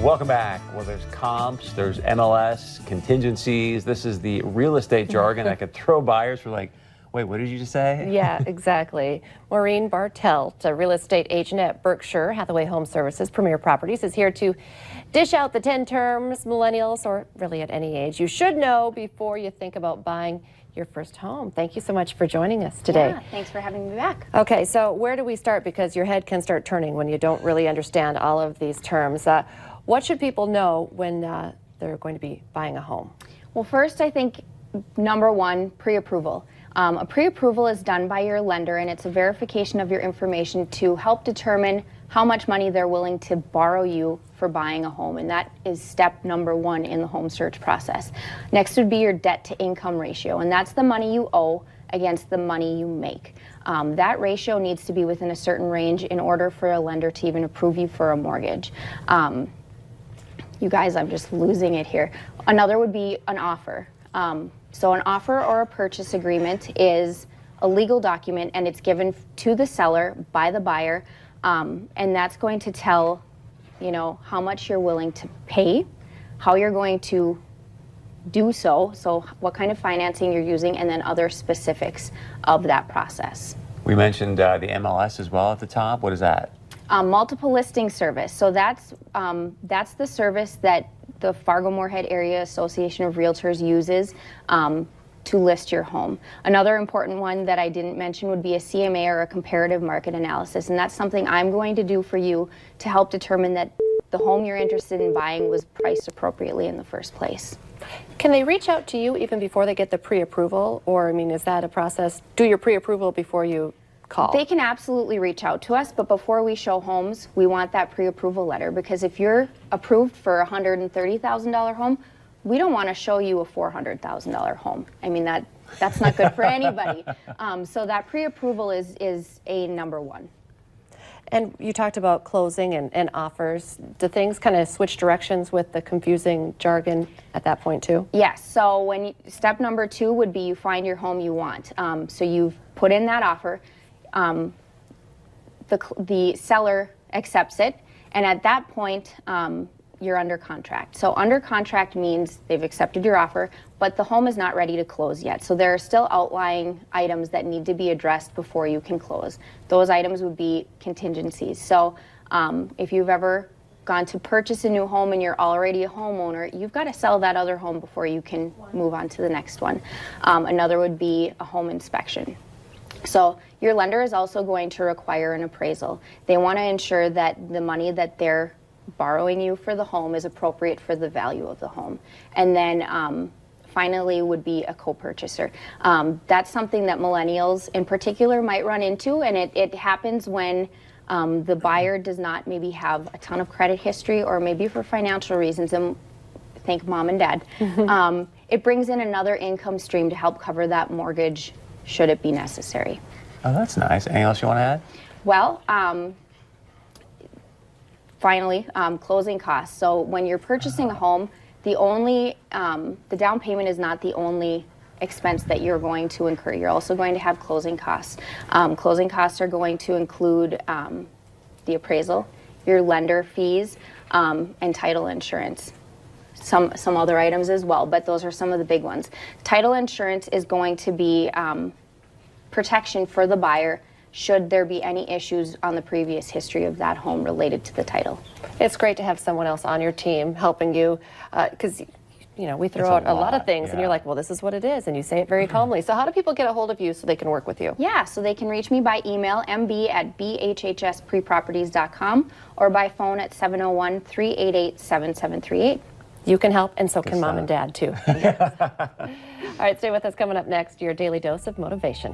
Welcome back. Well, there's comps, there's M-L-S Contingencies. This is the real estate jargon that could throw buyers for like, wait, what did you just say? Yeah, exactly. Maureen Bartelt, a real estate agent at Berkshire, Hathaway HomeServices, Premier Properties, is here to dish out the 10 terms millennials, or really at any age, you should know before you think about buying your first home. Thank you so much for joining us today. Yeah, thanks for having me back. Okay, so where do we start? Because your head can start turning when you don't really understand all of these terms. What should people know when they're going to be buying a home? Well, first, I think number one, pre-approval. A pre-approval is done by your lender, and it's a verification of your information to help determine how much money they're willing to borrow you for buying a home, and that is step number one in the home search process. Next would be your debt to income ratio, and that's the money you owe against the money you make. That ratio needs to be within a certain range in order for a lender to even approve you for a mortgage. You guys, I'm just losing it here. Another would be an offer. So an offer or a purchase agreement is a legal document, and it's given to the seller by the buyer, and that's going to tell, you know, how much you're willing to pay, how you're going to do so what kind of financing you're using, and then other specifics of that process. We mentioned the M-L-S as well at the top. What is that? Multiple listing service. So that's the service that the Fargo-Moorhead Area Association of Realtors uses to list your home. Another important one that I didn't mention would be a CMA, or a comparative market analysis, and that's something I'm going to do for you to help determine that the home you're interested in buying was priced appropriately in the first place. Can they reach out to you even before they get the pre-approval, or I mean, is that a process? Do your pre-approval before you call? They can absolutely reach out to us, but before we show homes, we want that pre-approval letter, because if you're approved for a $130,000 home, we don't want to show you a $400,000 home. I mean, that's not good for anybody. So that pre-approval is a number one. And you talked about closing and offers. Do things kind of switch directions with the confusing jargon at that point too? Yes, so step number two would be you find your home you want. So you've put in that offer, the seller accepts it, and at that point, you're under contract. So under contract means they've accepted your offer, but the home is not ready to close yet. So there are still outlying items that need to be addressed before you can close. Those items would be contingencies. So if you've ever gone to purchase a new home and you're already a homeowner, you've got to sell that other home before you can move on to the next one. Another would be a home inspection. So your lender is also going to require an appraisal. They want to ensure that the money that they're borrowing you for the home is appropriate for the value of the home. And then finally would be a co-purchaser. That's something that millennials in particular might run into, and it happens when the buyer does not maybe have a ton of credit history, or maybe for financial reasons, and thank mom and dad. It brings in another income stream to help cover that mortgage should it be necessary. Oh, that's nice. Anything else you want to add? Well, finally, closing costs. So when you're purchasing a home, the down payment is not the only expense that you're going to incur. You're also going to have closing costs. Closing costs are going to include the appraisal, your lender fees, and title insurance. Some other items as well, but those are some of the big ones. Title insurance is going to be protection for the buyer should there be any issues on the previous history of that home related to the title. It's great to have someone else on your team helping you, because you know, we throw out a lot of things, and you're like, well, this is what it is, and you say it very calmly. So how do people get a hold of you so they can work with you? Yeah, so they can reach me by email, mb@bhhspreproperties.com, or by phone at 701-388-7738. You can help, and so can mom and dad too. All right, stay with us. Coming up next, your daily dose of motivation.